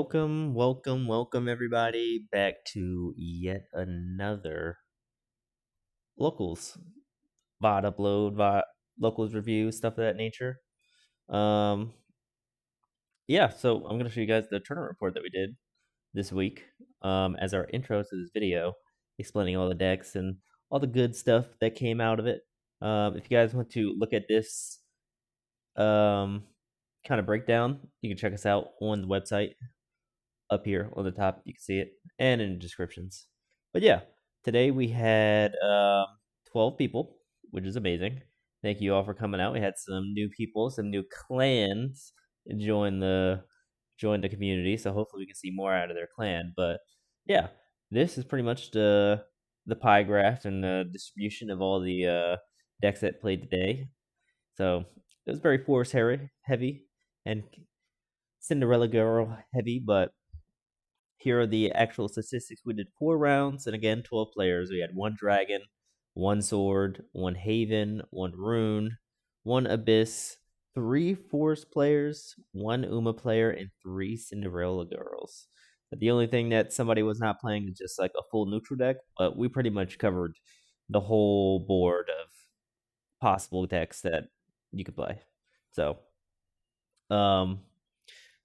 welcome everybody back to yet another locals VOD upload, locals review, stuff of that nature. Um, yeah, so I'm gonna show you guys the tournament report that we did this week. As our intro to this video, explaining all the decks and all the good stuff that came out of it. If you guys want to look at this kind of breakdown, you can check us out on the website. Up here on the top, you can see it, and in the descriptions. But yeah, today we had 12 people, which is amazing. Thank you all for coming out. We had some new people, some new clans join the community, so hopefully we can see more out of their clan. But yeah, this is pretty much the pie graph and the distribution of all the decks that played today. So it was very force heavy and Cinderella girl heavy, but here are the actual statistics. We did 4 rounds, and again, 12 players. We had 1 dragon, 1 sword, 1 haven, 1 rune, 1 abyss, 3 forest players, 1 Uma player, and 3 Cinderella girls. But the only thing that somebody was not playing is just like a full neutral deck, but we pretty much covered the whole board of possible decks that you could play. So, so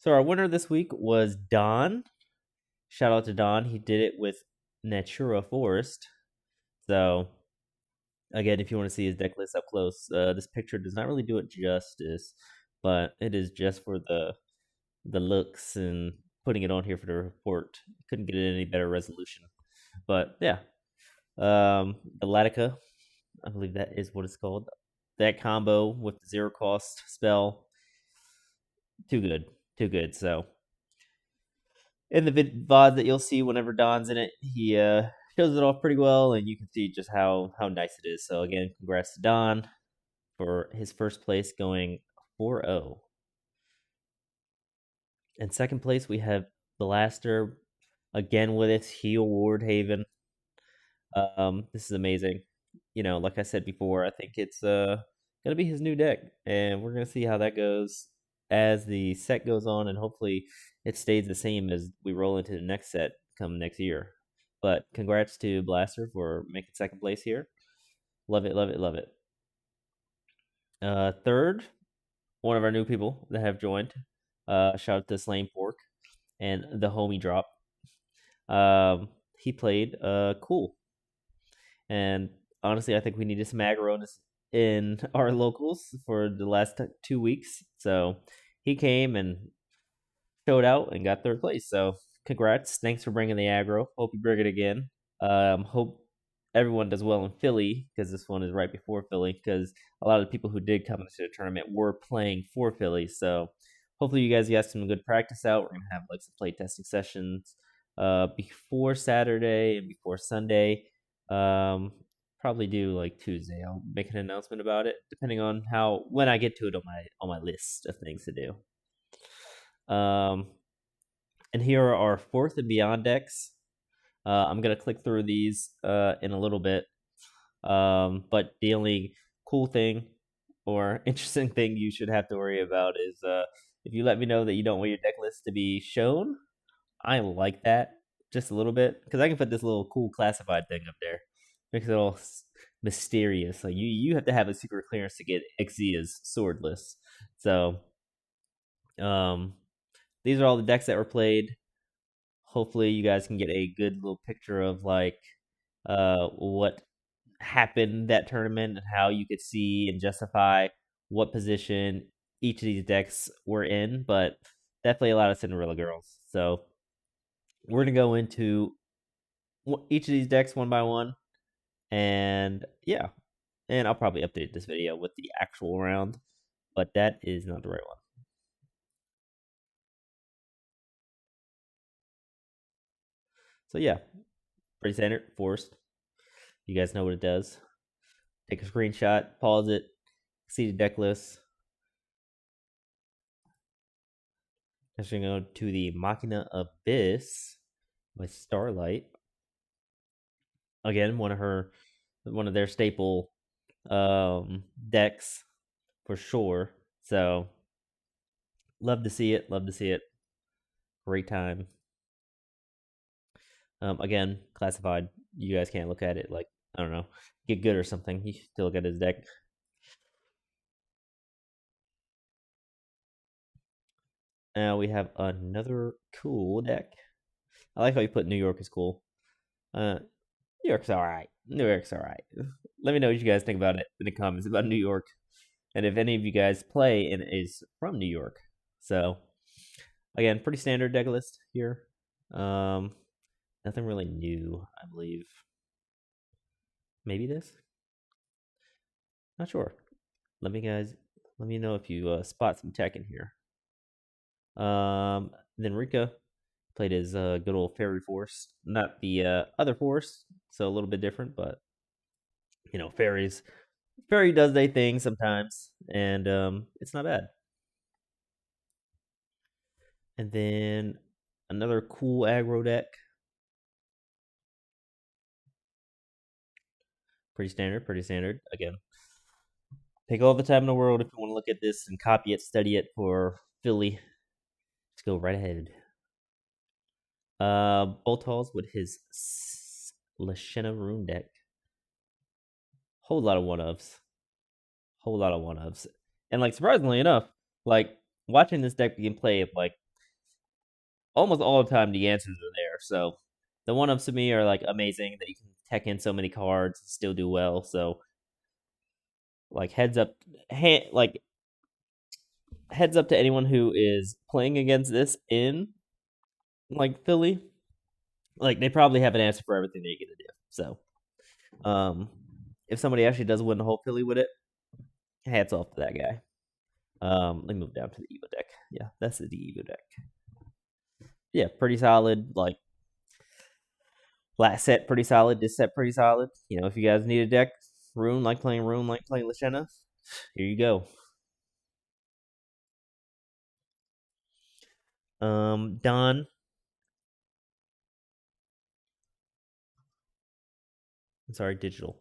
our winner this week was Don. Shout out to Don. He did it with Natura Forest. So, again, if you want to see his deck list up close, this picture does not really do it justice, but it is just for the looks and putting it on here for the report. Couldn't get any better resolution. But yeah, the Latica, I believe that is what it's called. That combo with the 0 cost spell, too good. So in the VOD that you'll see whenever Don's in it, he shows it off pretty well, and you can see just how nice it is. So again, congrats to Don for his first place, going 4-0. In second place, we have Blaster, again with its Heal Ward Haven. This is amazing. You know, like I said before, I think it's gonna be his new deck, and we're gonna see how that goes as the set goes on, and hopefully it stays the same as we roll into the next set come next year. But congrats to Blaster for making second place here. Love it. Third, one of our new people that have joined. Shout out to Slain Pork and the homie drop. He played cool. And honestly, I think we needed some aggro in our locals for the last 2 weeks. So he came and showed out and got third place. So congrats. Thanks for bringing the aggro. Hope you bring it again. Hope everyone does well in Philly, because this one is right before Philly, because a lot of the people who did come into the tournament were playing for Philly. So hopefully you guys got some good practice out. We're going to have like some play testing sessions before Saturday and before Sunday. Probably do like Tuesday. I'll make an announcement about it, depending on when I get to it on my list of things to do. And here are our fourth and beyond decks. I'm gonna click through these in a little bit. But the only cool thing or interesting thing you should have to worry about is if you let me know that you don't want your deck list to be shown. I like that just a little bit, because I can put this little cool classified thing up there. Makes it all mysterious. Like you have to have a secret clearance to get Xia's swordless. So these are all the decks that were played. Hopefully you guys can get a good little picture of like what happened that tournament and how you could see and justify what position each of these decks were in. But definitely a lot of Cinderella girls. So we're gonna go into each of these decks one by one, and yeah, and I'll probably update this video with the actual round, but that is not the right one. So yeah, pretty standard. Forced. You guys know what it does. Take a screenshot, pause it, see the deck list. Next, we're gonna go to the Machina Abyss with Starlight. Again, one of their staple decks for sure. So love to see it. Great time. Again, classified. You guys can't look at it like, I don't know, get good or something. You should look at his deck. Now we have another cool deck. I like how you put New York is cool. New York's alright. New York's alright. Let me know what you guys think about it in the comments about New York. And if any of you guys play and is from New York. So, again, pretty standard deck list here. Nothing really new, I believe. Maybe this? Not sure. Let me know if you spot some tech in here. Then Rika played his good old fairy force, not the other force, so a little bit different, but you know, fairy does their thing sometimes, and it's not bad. And then another cool aggro deck. Pretty standard. Again, take all the time in the world if you want to look at this and copy it, study it for Philly. Just go right ahead. Boltals with his Lashena rune deck. Whole lot of one-ofs. And like surprisingly enough, like watching this deck begin play, like almost all the time the answers are there. So the one-ups to me are like amazing that you can tech in so many cards and still do well. So like heads up to anyone who is playing against this in like Philly. Like they probably have an answer for everything they're gonna do. So if somebody actually does win the whole Philly with it, hats off to that guy. Let me move down to the Evo deck. Yeah, that's the Evo deck. Yeah, pretty solid. Like last set, pretty solid. This set, pretty solid. You know, if you guys need a deck, Rune, like playing Lashena, here you go. Don. I'm sorry, digital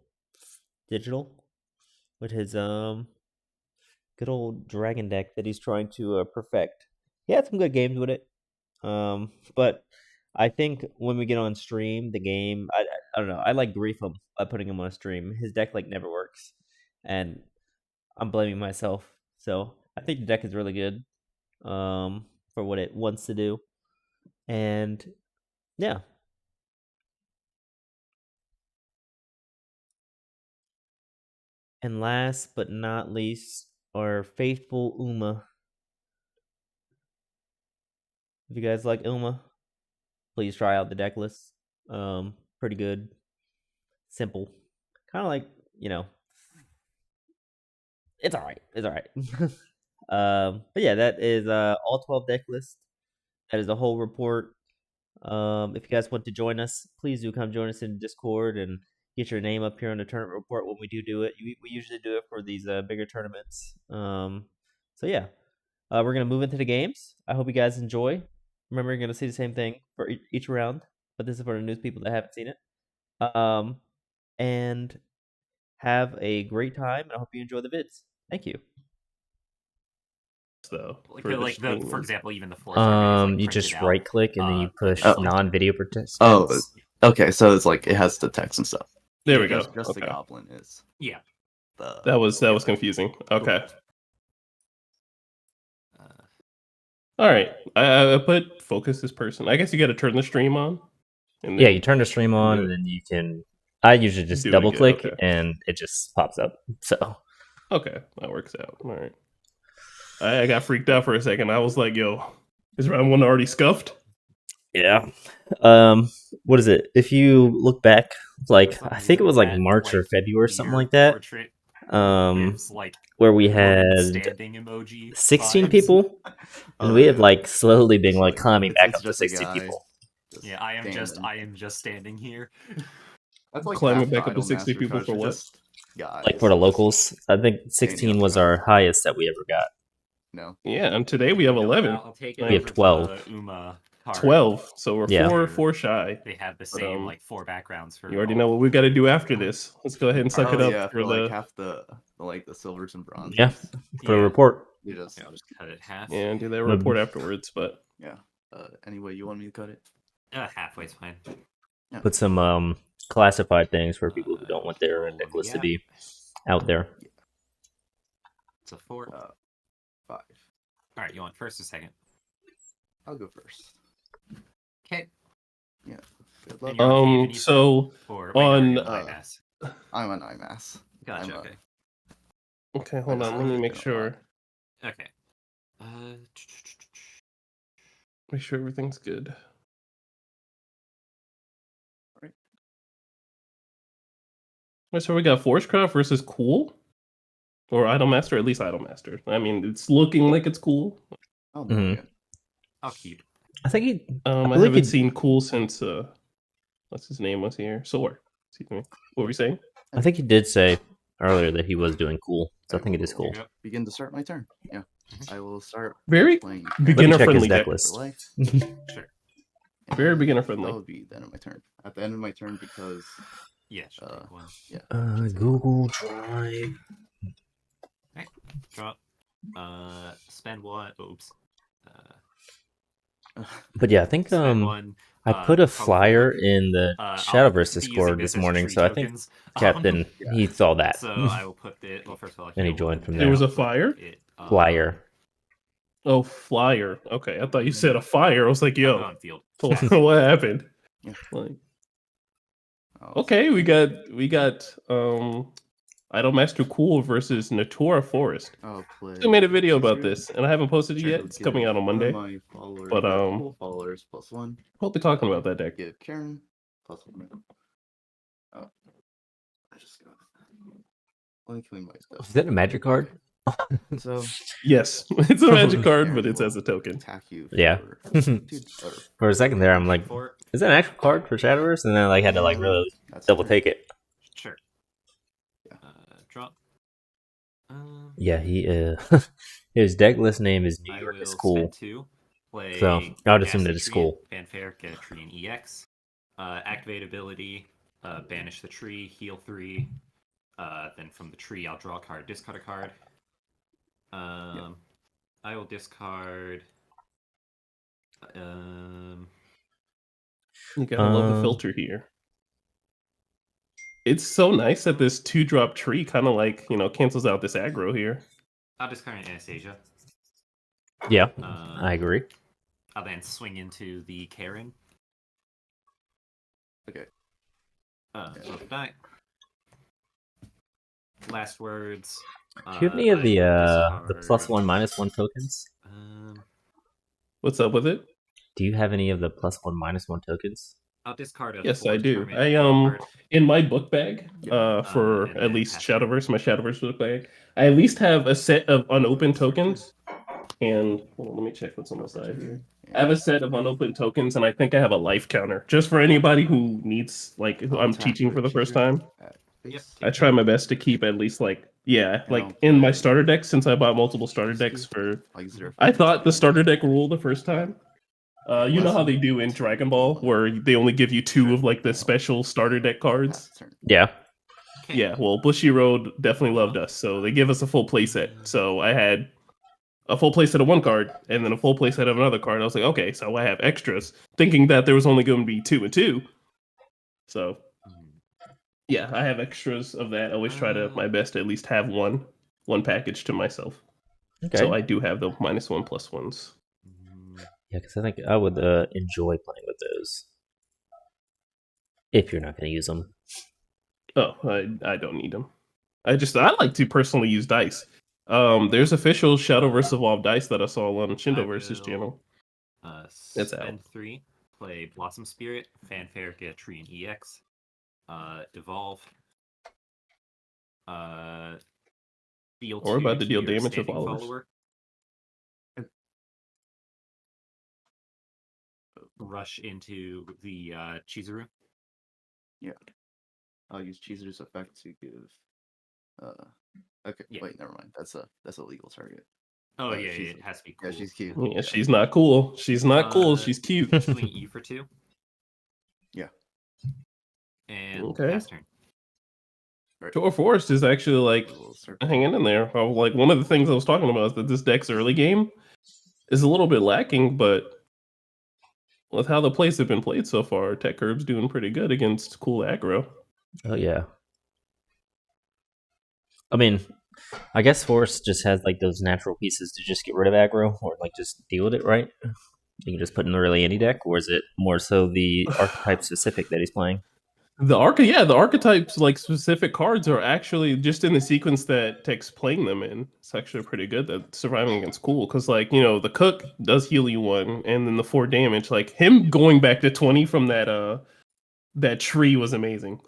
with his good old dragon deck that he's trying to perfect. He had some good games with it. But I think when we get on stream, the game, I don't know. I like grief him by putting him on stream. His deck like never works, and I'm blaming myself. So I think the deck is really good, for what it wants to do, and yeah. And last but not least, our faithful Uma. If you guys like Uma, please try out the deck list. Pretty good, simple, kind of like, you know, it's all right. But yeah, that is all 12 deck list. That is the whole report. If you guys want to join us, please do come join us in Discord and get your name up here on the tournament report when we do it. We usually do it for these bigger tournaments. So yeah, we're gonna move into the games. I hope you guys enjoy. Remember, you're gonna see the same thing for each round, but this is for the news people that haven't seen it. And have a great time, and I hope you enjoy the vids. Thank you. Though, for example, even the force is, like, you just printed out, right click and then you push non-video participants. Oh, okay. So it's like it has the text and stuff. There we go. Just the goblin is. Yeah. That was confusing. Okay. All right. I put focus this person. I guess you got to turn the stream on. And yeah, you turn the stream on, and then you can. I usually just double click, and it just pops up. So. Okay, that works out. All right. I got freaked out for a second. I was like, "Yo, is round one already scuffed?" Yeah. What is it? If you look back, like I think it was like March or February, something like that. Where we had 16 people, and we have like slowly been like climbing back up to 60 people. Yeah, I am just standing here. That's like climbing back up to 60 people for what? Like for the locals, I think 16 was our highest that we ever got. No. Yeah, and today we have 11. We have 12. 12, so we're four shy. They have the same like 4 backgrounds for. You already know what we've got to do after this. Let's go ahead and suck it up for like half the silvers and bronzes. Yeah, for a report. You just cut it half. Yeah, and do that report afterwards. But yeah, any way you want me to cut it? Halfway's fine. Yeah. Put some classified things for people who don't want their necklace to be out there. Yeah. It's a 4. 5. All right, you want first or second? I'll go first. Okay. Yeah. Good And luck. you're on Haven, you said? So Or on, you're on IMAS. I'm on IMAS. Gotcha. I'm, Okay. okay, hold on. Let me make sure. Okay. Make sure everything's good. Right. Wait, so we got Forgecraft versus Cool? Or Idolmaster? At least Idolmaster. I mean, it's looking like it's Cool. Oh, Mhm. yeah. I'll keep. I think he. I believe haven't he- seen Cool since what's his name was here? Soar. Excuse me. What were we saying? I think he did say earlier that he was doing cool, so I think it is will cool. Begin to start my turn. Yeah. I will start Very playing Let me beginner check his friendly deck deck. for list. life. Sure. Very And beginner friendly. That would be the end of my turn. At the end of my turn, because Yeah, should take one. yeah. Google Drive. Right. Draw. Spend one. Oops. But yeah, I think Spend one. I put a probably flyer four. in the I'll Shadowverse be using Discord this this as morning, tree so I think tokens. Captain he saw that. So I will put the well. First of all, And he he'll joined open from it. there. There was a I'll put flyer? it, Flyer. Oh, flyer. Okay, I thought you said a fire. I was like, yo, on field. what happened? Yeah. Like, I'll okay, we got Idolmaster Cool versus Natura Forest. I'll play. I made a video about Caesar, this, and I haven't posted it which I yet. will It's coming give out on one of Monday. my followers, But, full followers +1. We'll be talking about that deck. Give Karen +1. Oh, I just got. Let me clean my stuff. Is that a magic card? So Yes, it's a magic card, Karen but it's will as a token. Attack you. Yeah. For For a second there, I'm like, Four. is that an actual card for Shadowverse? And then I like had to like really that's double turn. take it. Sure. Yeah. Drop. Yeah, he his deck list name is New I York will is cool. spend 2. Play. So I would assume cast that a it's tree cool. and Fanfare, get a tree and EX. Activate ability. Banish the tree. Heal 3. Then from the tree, I'll draw a card. Discard a card. I will discard. You gotta love the filter here. It's so nice that this 2-drop tree kind of like, cancels out this aggro here. I'll discard an Anastasia. Yeah, I agree. I'll then swing into the Karen. Okay. So die. Last words. Do you have any of the discard- +1/-1 tokens? What's up with it? Do you have any of the +1/-1 tokens? I'll discard a Yes, I fourth do. permanent card. In my book bag, for and at then least pass turn. Shadowverse, my Shadowverse book bag, I at least have a set of unopened tokens. And hold on, let me check what's on the side here. I have a set of unopened tokens, and I think I have a life counter just for anybody who needs, like, who I'm teaching for the first time. Yep. I try my best to keep at least in my starter deck, since I bought multiple starter decks for. I thought the starter deck rule the first time. You know how they do in Dragon Ball, where they only give you 2 of like the special starter deck cards. Yeah. Okay. Yeah, well, Bushy Road definitely loved us, so they give us a full playset. So I had a full playset of one card, and then a full playset of another card. I was like, okay, so I have extras, thinking that there was only going to be 2 and 2. So yeah, I have extras of that. I always try to my best to at least have one package to myself. Okay. So I do have the -1 +1s. Yeah, because I think I would enjoy playing with those. If you're not going to use them. Oh, I don't need them. I like to personally use dice. There's official Shadowverse Evolved dice that I saw on Shadowverse's channel. That's spend out. 3. Play Blossom Spirit. Fanfare, get a tree and EX. Evolve. Deal Or 2 about to deal your damage to standing followers. follower. Rush into the Chizuru. Yeah. I'll use Cheezer's effect to give. Okay. Yeah. Wait, never mind. That's a legal target. Oh yeah, she's- it has to be cool. Yeah, she's cute. Yeah, she's not cool. She's not cool. She's cute. Swing E for 2. Yeah. And Okay. pass turn. Tour Forest is actually like We'll start. hanging in there. Like one of the things I was talking about is that this deck's early game is a little bit lacking, but with how the plays have been played so far, Tech Curb's doing pretty good against cool aggro. Oh yeah. I mean, I guess Force just has like those natural pieces to just get rid of aggro or like just deal with it, right? You can just put in really any deck, or is it more so the archetype specific that he's playing? The archetypes like specific cards are actually just in the sequence that Tech's playing them in. It's actually pretty good that surviving against cool because like the cook does heal you 1, and then the 4 damage. Like him going back to 20 from that tree was amazing.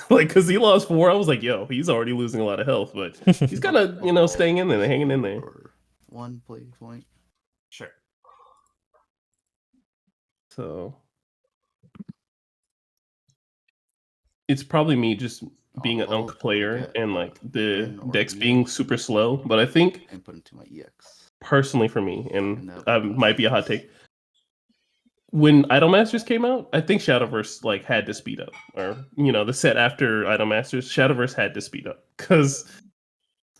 Like because he lost 4, I was like, yo, he's already losing a lot of health, but he's kind of staying in there, hanging in there. For 1 play point. Sure. So it's probably me just being an I'll Unk player get, and like the Ren or decks EX being super slow. But I think and put into my EX. personally for me, and And that might be a hot take. When Idolmasters came out, I think Shadowverse like had to speed up, or the set after Idolmasters, Shadowverse had to speed up because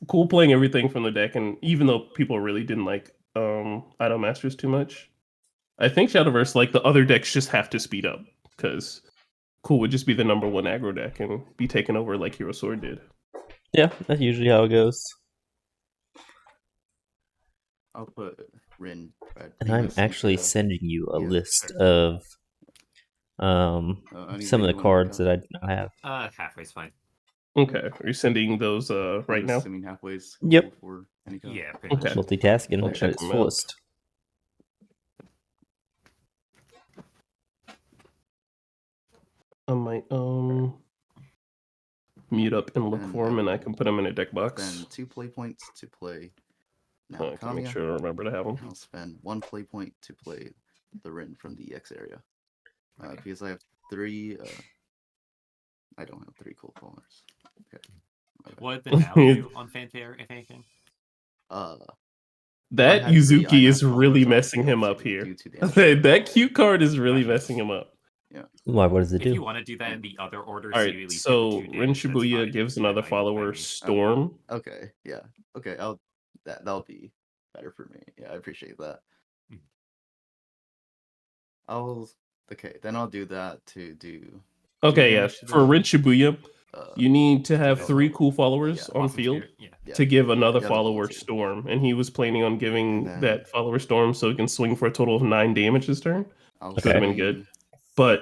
cool playing everything from the deck, and even though people really didn't like Idolmasters too much, I think Shadowverse like the other decks just have to speed up because cool would just be the number 1 aggro deck and be taken over like Hero Sword did. Yeah, that's usually how it goes. I'll put Rin. And I'm actually sending you a list of some of the cards that I do not have. Halfway's fine. Okay, are you sending those right now? Assuming halfway's Yep. for any card. Yeah, pretty Okay. much. Multitasking I'll at check its them out. fullest. I might mute up and look And for them, and I can put them in a deck box. Spend 2 play points to play. I can make sure I remember to have them. I'll spend 1 play point to play the Rin from the EX area. Because I have 3. I don't have 3 cool colors. Okay. What did the now do on Fanfare, if anything? That I had 3 Yuzuki is IMAX really followers messing him failed up here. due to damage. That cute card is really messing him up. Why? What does it If you do? want to do that in the other order, All so you at right, least so get the 2 Rin damage, that's Shibuya fine. gives Yeah, another I follower mean, Storm. Okay, yeah. Okay, that'll be better for me. Yeah, I appreciate that. Then I'll do that to do. Okay, yeah. damage to For them. Rin Shibuya, you need to have go 3 up. cool followers Yeah, on Awesome field Spirit, yeah. to give another Yeah, follower too. Storm, and he was planning on giving then- that follower Storm so he can swing for a total of 9 damage this turn. I'll Could have been swing, good, but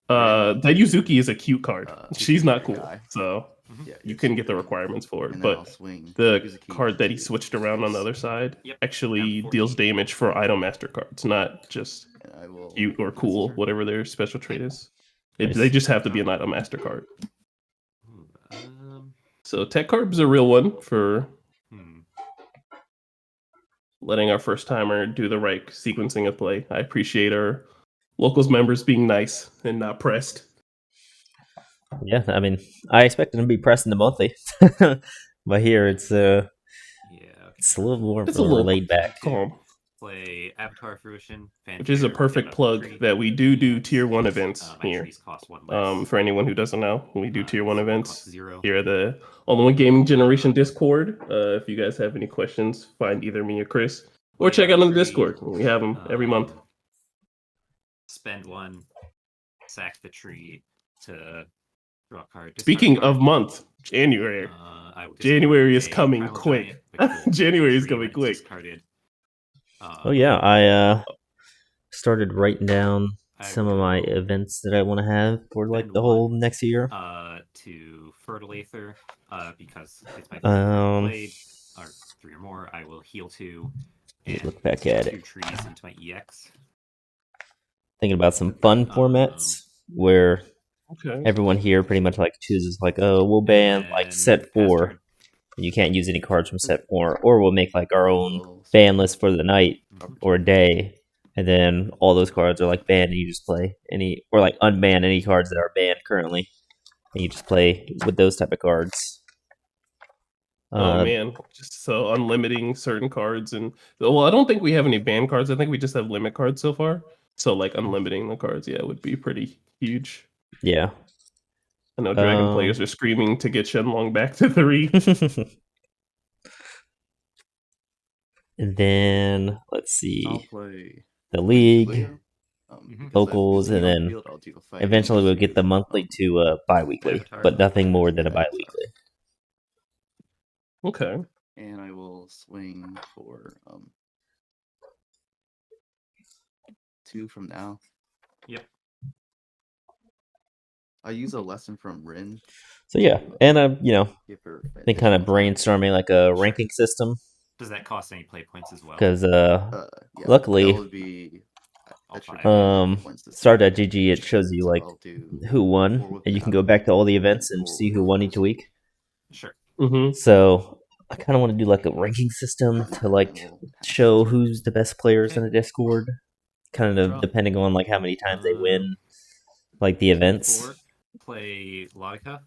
Rin, that Yuzuki is a cute card. She's not cool, guy. so Yeah, you couldn't get the requirements for it. and then I'll But swing the Yuzuki card that he to switched around on the face, other side Yep. actually Down deals 14. damage for Idolmaster cards, not just and I will cute or pass cool, turn. whatever their special trait is. Nice. They just have to be an Idolmaster card. Ooh, So Tech Carb's a real one for hmm. letting our first timer do the right sequencing of play. I appreciate our locals members being nice and not pressed. Yeah, I mean, I expected him to be pressing the monthly, but here it's Yeah. it's a little more It's a little laid back. calm. Play Avatar Fruition, Which is a Fanfare, perfect get a plug tree. that we do tier 1 events My here. trees cost 1 less. For anyone who doesn't know, we do tier 1 so it events costs 0. here at the All in One Gaming Generation Discord. If you guys have any questions, find either me or Chris, or check out on the Discord. We have them every month. Spend 1, sack the tree to draw a card. discard a Speaking card. of month, January. I will discard January is a coming Primal quick. Giant, which will January is tree coming when it's quick. discarded. Oh yeah, I started writing down some of my events that I want to have for like spend the whole 1, next year. To Fertile Aether, because it's my favorite card played, or 3 or more. I will heal 2 and look back at 2 it. trees into my EX. Thinking about some fun formats where Okay. everyone here pretty much like chooses like, oh, we'll ban like set pass 4. turn. You can't use any cards from set 4, or we'll make like our own ban list for the night or a day, and then all those cards are like banned, and you just play any, or like unban any cards that are banned currently, and you just play with those type of cards. Oh man, just so unlimiting certain cards, and well, I don't think we have any ban cards. I think we just have limit cards so far. So like unlimiting the cards, yeah, would be pretty huge. Yeah. I know Dragon players are screaming to get Shenlong back to 3. And then let's see. I'll play The League. Shibuya. Mhm. Because locals, if and on then field, I'll do a fight eventually we'll against get the you, monthly to bi-weekly, Avatar. but nothing more than a Avatar. bi-weekly. Okay. and I will swing for 2 from now. Yep. I use a lesson from Rin. So yeah, and Give her been kind of additional time. brainstorming like a ranking system Does that cost any play points as well? because Yeah, luckily, that would be All extra five. points to Start.gg, it shows you So like I'll do who won, 4 and you can Webcam go back to all the events and and 4 see who Webcam won force. each week. Sure. Mm-hmm. So I kind of want to do like a ranking system And to then like we'll pass show the turn. who's the best players in Okay. the Discord, kind of Draw. depending on like how many times they win, like the events, 4. Play Logica.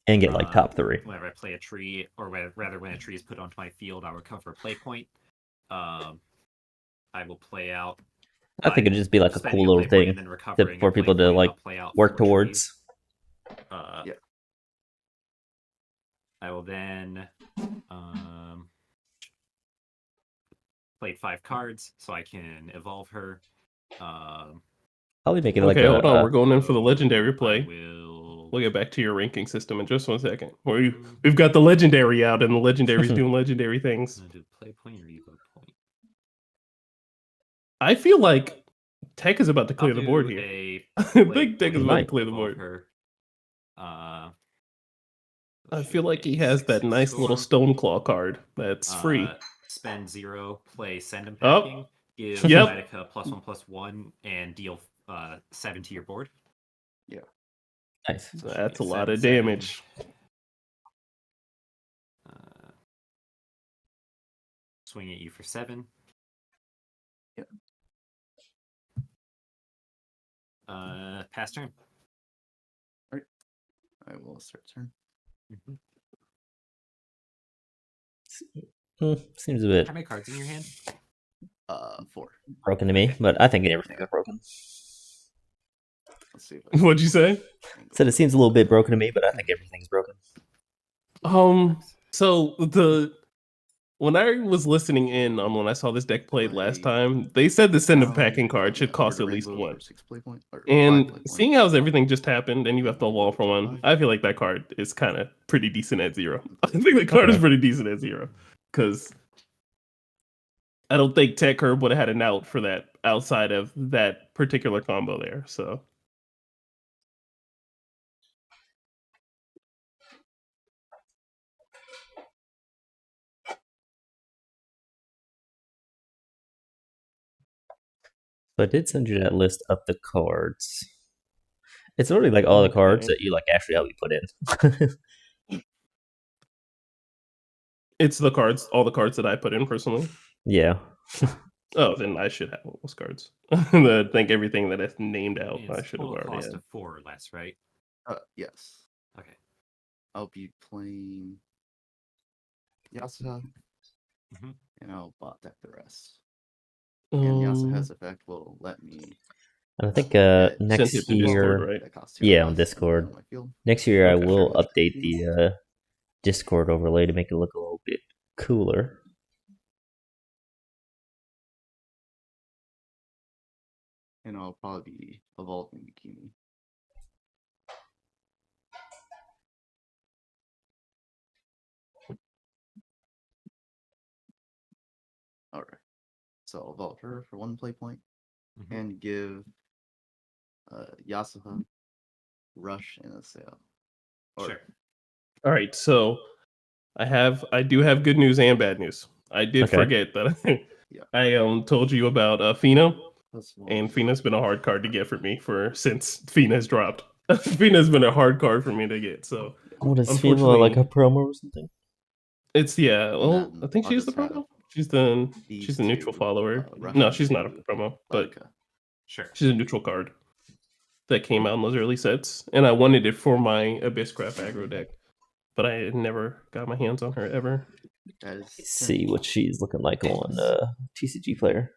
and get like top 3. Whenever I play a tree, or rather, when a tree is put onto my field, I'll recover a play point. I will play out. I think it'd just be like a spending cool little play point thing and then recovering for a play people to point, like I'll play out work 4 towards. trees. Yeah. I will then play 5 cards so I can evolve her. Probably make it like Okay, hold on. We're going in for the so legendary I play. will. We'll get back to your ranking system in just 1 second. We've got the legendary out, and the legendary's doing legendary things. Do play point or evo point? I feel like Tech is about to clear I'll the board do here. a I play think Tech is point, about to Might. clear the evolve board. her. I feel like he has that nice little Stoneclaw card that's free. Spend 0, play Send 'em Oh. Packing, give Yep. Medica +1/+1, and deal 7 to your board. Yeah. Nice. So that's a Seven, lot of 7. damage. Swing at you for 7. Yep. Pass turn. All right. I will start turn. Seems a bit How many cards in your hand? 4. broken to me, but I think everything is broken. Let's see if I What'd you say? Said it seems a little bit broken to me, but I think everything's broken. So when I was listening in on when I saw this deck played last time, they said the Send 'em Packing card should cost at least 1. 6 play point, or 5 And play seeing points. how everything just happened and you have to wall for 1, I feel like that card is kind of pretty decent at 0. I think the card is pretty decent at 0. Because I don't think Tech Herb would have had an out for that outside of that particular combo there. So So I did send you that list of the cards. It's already like all the cards that you like actually help you put in. it's the cards, all the cards that I put in personally. Yeah. Oh, then I should have all those cards. I think everything that is named out, I should have Total already cost had. of 4 or less, right? Yes. Okay. I'll be playing Yasuha, and I'll bot deck the rest. And Yasuha's effect will let me. And I think Sent next it to year, Discord, right? That costs 2 yeah, less on and Discord. on my field. Next year I Okay. will update the Discord overlay to make it look a little bit cooler. And I'll probably be evolving Bikini. Alright. So I'll evolve her for 1 play point and give Yasuha Rush and a Sail. Sure. All right, so I do have good news and bad news. I did forget that I told you about Pheno, and Pheno's been a hard card to get for me since Phena's dropped. Phena's been a hard card for me to get. So What is Pheno, like a promo or something? It's well, I think she's the promo. She's the neutral follower. No, she's not a promo, but sure, she's a neutral card that came out in those early sets, and I wanted it for my Abysscraft aggro deck, but I never got my hands on her ever. See what she's looking like on TCG Player.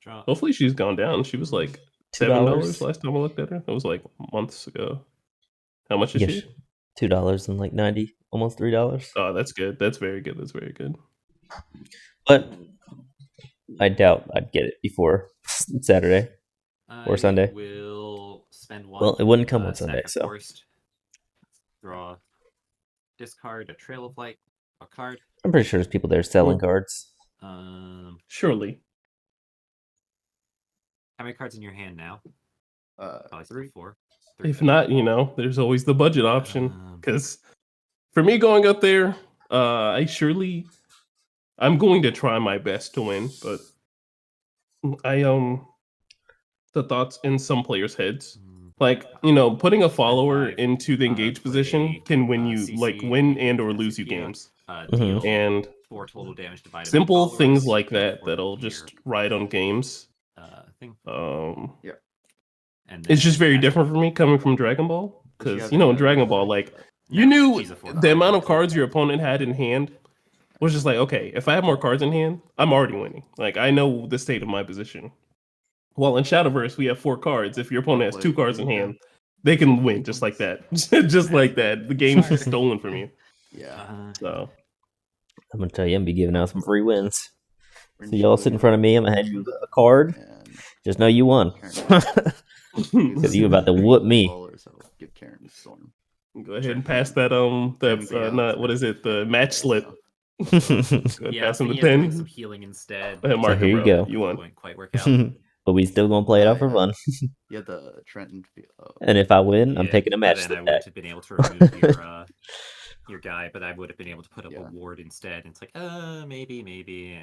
Hopefully she's gone down. She was like $7 last time I looked at her. That was like months ago. How much is she? $2 and like 90, almost $3. Oh, that's good. That's very good. That's very good. But I doubt I'd get it before Saturday. Or Sunday. Will spend one. Well, it wouldn't come on sack Sunday, a so. forest, draw, discard a Trail of Light, a card. I'm pretty sure there's people there selling cards. Surely. How many cards in your hand now? Probably 3. 4. If not, there's always the budget option. Because for me going up there, I'm going to try my best to win, but the thoughts in some players' heads. Like, putting a follower into the engage position can win you win and or lose you games. Deal And 4 total damage divided by simple followers, things like deal that 4 that'll here, just ride on games. Thing. Yeah. And It's just very cast different for me coming from Dragon Ball. Because, have in Dragon Ball, like, you No, knew she's a 4 the card amount of deck. cards your opponent had in hand was just like, okay, if I have more cards in hand, I'm already winning. Like, I know the state of my position. Well, in Shadowverse, we have 4 cards. If your opponent has 2 cards in hand, they can win just like that. Just like that. The game's just stolen from you. Yeah. So I'm gonna tell you, I'm gonna be giving out some free wins. So y'all sit in front of me, I'm gonna hand you a card. And Just know you won. Because you about to whoop me. So give Karen Storm. go ahead and pass that what is it? The match slip. Go ahead, pass him the doing 10. some healing instead. Go ahead, mark here it, you bro. go. You won. Wouldn't quite work out. But we still gonna play it out for fun. You had the Trenton. And if I win, I'm taking a match Then I slip would back. have been able to remove your guy, but I would have been able to put up a ward instead. And it's like, maybe.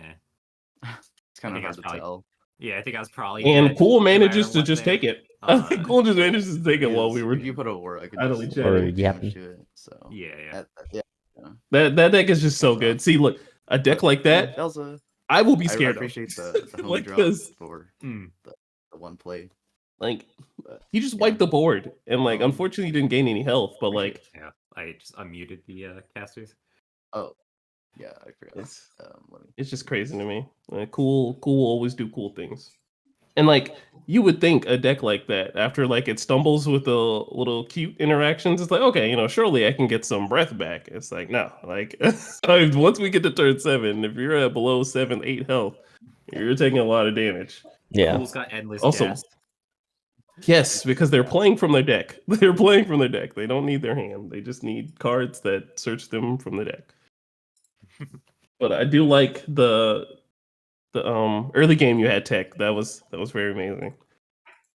It's kind of hard to tell. Yeah, I think I was probably. And dead Cool no matter manages to what just there. take it. I think Cool just manages to take it while we were. If you put a ward, I could idly just chatting. Or damage yapping. to it. So Yeah. That deck is just so good. See, look, a deck like that, That was a. I will be I scared appreciate of. the home Like, drop 'cause, for the one play. like, he just wiped the board, and like, unfortunately, he didn't gain any health. But like, Yeah, I just unmuted the casters. Oh, yeah, I forgot. it's just crazy to me. Like, cool always do cool things. And like, you would think a deck like that, after like it stumbles with the little cute interactions, it's like, okay, surely I can get some breath back. It's like, no, like once we get to turn 7, if you're at below 7, 8 health, you're taking a lot of damage. Yeah. Cool's got endless Also, gas. yes, because they're playing from their deck. They're playing from their deck. They don't need their hand. They just need cards that search them from the deck. But I do like the early game you had tech. That was very amazing.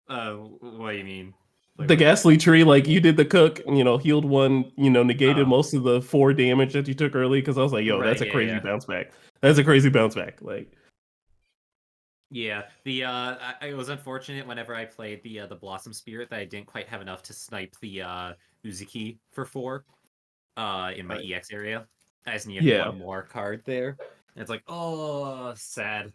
What do you mean? The ghastly tree, like you did the cook, healed one, negated most of the 4 damage that you took early. Because I was like, yo, that's a crazy bounce back. That's a crazy bounce back. Like, yeah, it was unfortunate whenever I played the Blossom Spirit that I didn't quite have enough to snipe the Uzuki for 4 in my EX area. I just needed one more card there. And it's like, oh, sad.